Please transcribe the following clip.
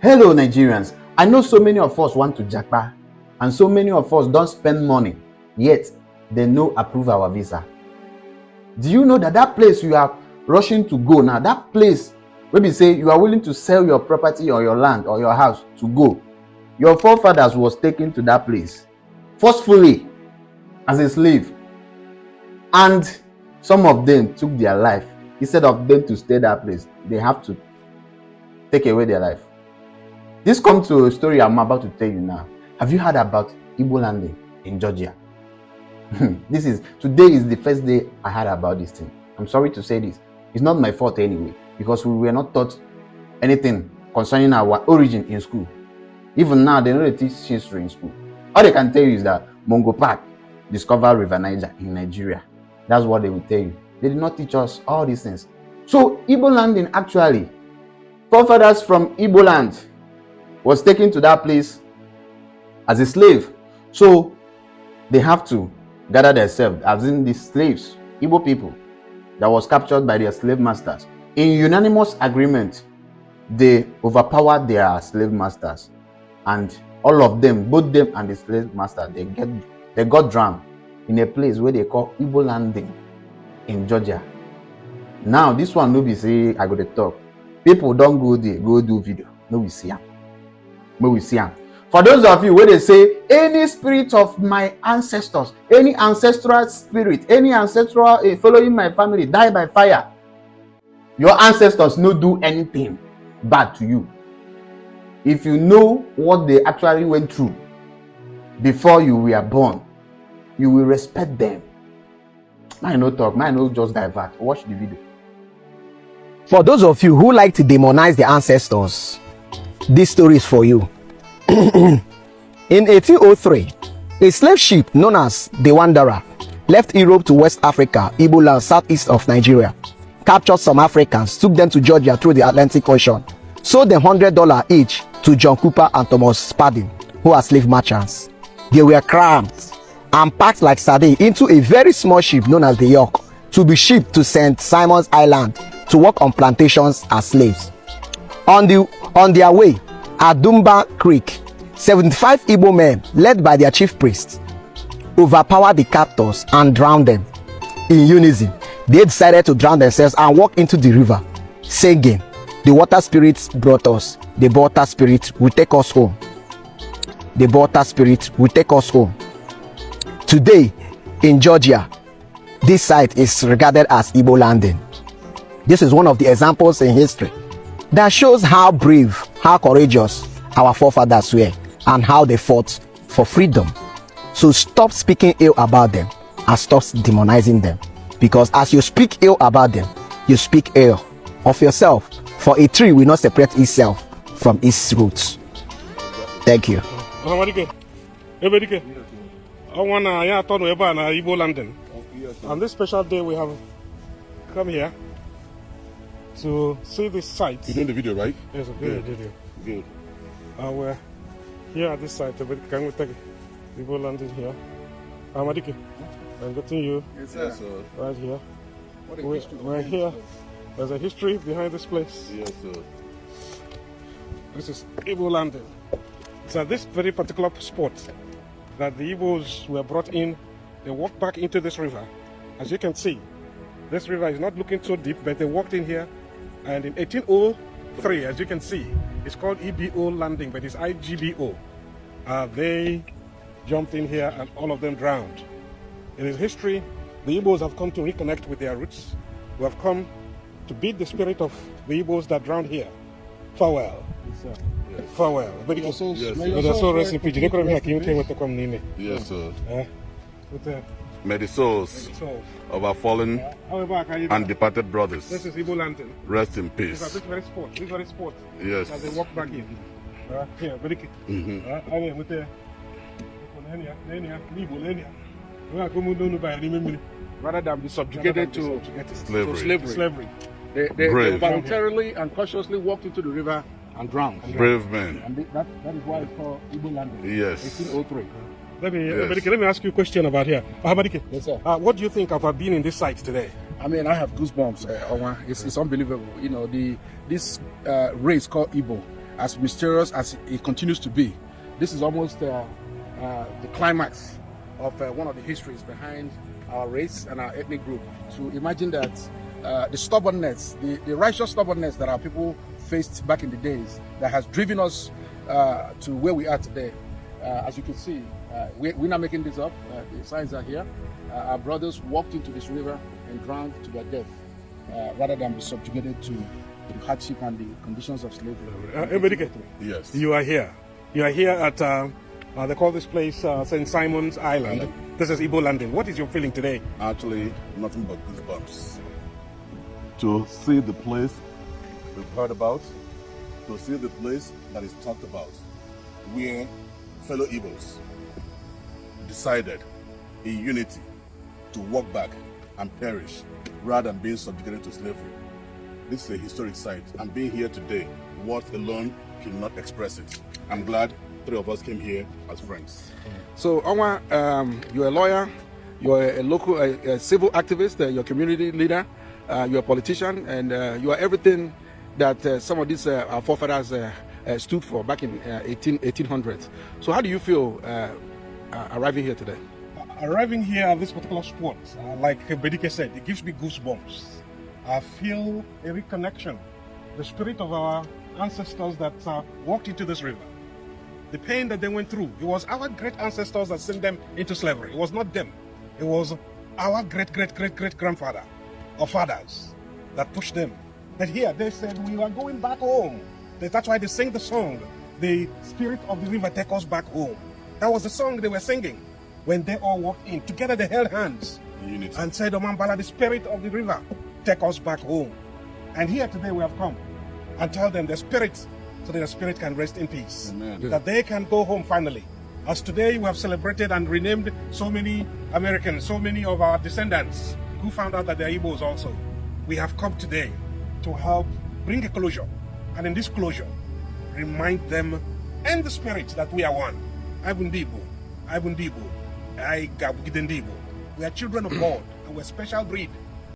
Hello, Nigerians. I know so many of us want to japa, and so many of us don't spend money, yet they no approve our visa. Do you know that that place you are rushing to go now, that place, maybe say you are willing to sell your property or your land or your house to go, your forefathers was taken to that place forcefully as a slave, and some of them took their life. Instead of them to stay that place, they have to take away their life. This comes to a story I'm about to tell you now. Have you heard about Igbo Landing in Georgia? Today is the first day I heard about this thing. I'm sorry to say this. It's not my fault anyway, because we were not taught anything concerning our origin in school. Even now, they don't teach history in school. All they can tell you is that Mongo Park discovered River Niger in Nigeria. That's what they will tell you. They did not teach us all these things. So Igbo Landing, actually, forefathers from Igbo land was taken to that place as a slave. So they have to gather themselves, as in the slaves, Igbo people that was captured by their slave masters. In unanimous agreement, they overpowered their slave masters, and all of them, both them and the slave master, they got drowned in a place where they call Igbo Landing in Georgia. Now this one no be say I go to talk. People don't go there, go do video. No, we see them. No, we see them. For those of you where they say any spirit of my ancestors, any ancestral spirit, any ancestral following my family die by fire, your ancestors no do anything bad to you. If you know what they actually went through before you were born, you will respect them. Mine no talk, mine no just divert. Watch the video. For those of you who like to demonize the ancestors, this story is for you. In 1803, a slave ship known as the Wanderer left Europe to West Africa, Igbo land, southeast of Nigeria, captured some Africans, took them to Georgia through the Atlantic Ocean, sold them $100 each to John Cooper and Thomas Spadin, who are slave merchants. They were crammed and packed like sardines into a very small ship known as the York to be shipped to St. Simon's Island to work on plantations as slaves. On their way at Dumba Creek, 75 Igbo men, led by their chief priest, overpowered the captors and drowned them. In unison, they decided to drown themselves and walk into the river, singing, "The water spirits brought us, the water spirit will take us home. The water spirit will take us home." Today, in Georgia, this site is regarded as Igbo Landing. This is one of the examples in history that shows how brave, how courageous our forefathers were, and how they fought for freedom. So stop speaking ill about them and stop demonizing them, because as you speak ill about them, you speak ill of yourself, for a tree will not separate itself from its roots. Thank you. I want to talk about Igbo Landing. On this special day, we have come here to see this site. You're doing the video, right? Yes, a video. Good. We're here at this site. Can we take Igbo Landing here? Amadike, I'm getting you Yes, sir. right here. We're here. There's a history behind this place. Yes, sir. This is Igbo Landing. It's at this very particular spot that the Igbos were brought in. They walked back into this river. As you can see, this river is not looking so deep, but they walked in here. And in 1803, as you can see, it's called EBO Landing, but it's IGBO. They jumped in here and all of them drowned. In its history, the Igbos have come to reconnect with their roots. We have come to beat the spirit of the Igbos that drowned here. Farewell. Yes. Farewell. But Yes, sir. rest in peace. Yes, sir. With the May the souls of our fallen and departed brothers This is Igbo Landing. rest in This peace. very spot. Yes. As they walk back in. Here, very key. With the rather than be subjugated to Slavery. They Brave. voluntarily and cautiously walked into the river and drowned. Brave men. And that is why it's called Igbo Landing. Yes. 1803. Let Yes. me ask you a question about here. Ahamadike, Yes, sir. what do you think about being in this site today? I mean, I have goosebumps. It's unbelievable. You know, this race called Igbo as mysterious as it continues to be, this is almost the climax of one of the histories behind our race and our ethnic group. To imagine that the stubbornness, the righteous stubbornness that our people faced back in the days, that has driven us to where we are today. As you can see, we're not making this up. The signs are here. Our brothers walked into this river and drowned to their death, rather than be subjugated to the hardship and the conditions of slavery. Yes. You are here. You are here at, they call this place St. Simon's Island. This is Igbo Landing. What is your feeling today? Actually, nothing but goosebumps. To see the place we've heard about, to see the place that is talked about, where fellow Igbos decided in unity to walk back and perish rather than being subjugated to slavery. This is a historic site, and being here today, words alone cannot express it. I'm glad 3 of us came here as friends. So, Onwa, you're a lawyer, you're a local civil activist, you're a community leader, you're a politician, and you are everything that some of these our forefathers stood for back in 1800s. So how do you feel arriving here today? Arriving here at this particular spot, like Bedike said, it gives me goosebumps. I feel a reconnection, the spirit of our ancestors that walked into this river. The pain that they went through, it was our great ancestors that sent them into slavery. It was not them. It was our great-great-great-great-grandfather or fathers that pushed them. But here they said, we are going back home. That's why they sing the song, the spirit of the river take us back home. That was the song they were singing when they all walked in. Together they held hands and said, Omambala, the spirit of the river, take us back home. And here today we have come and tell them the spirit, so that the spirit can rest in peace. Amen. That they can go home finally. As today we have celebrated and renamed so many Americans, so many of our descendants who found out that they're Igbos also. We have come today to help bring a closure. And in this closure, remind them and the spirit that we are one. We are children of God, and we're a special breed.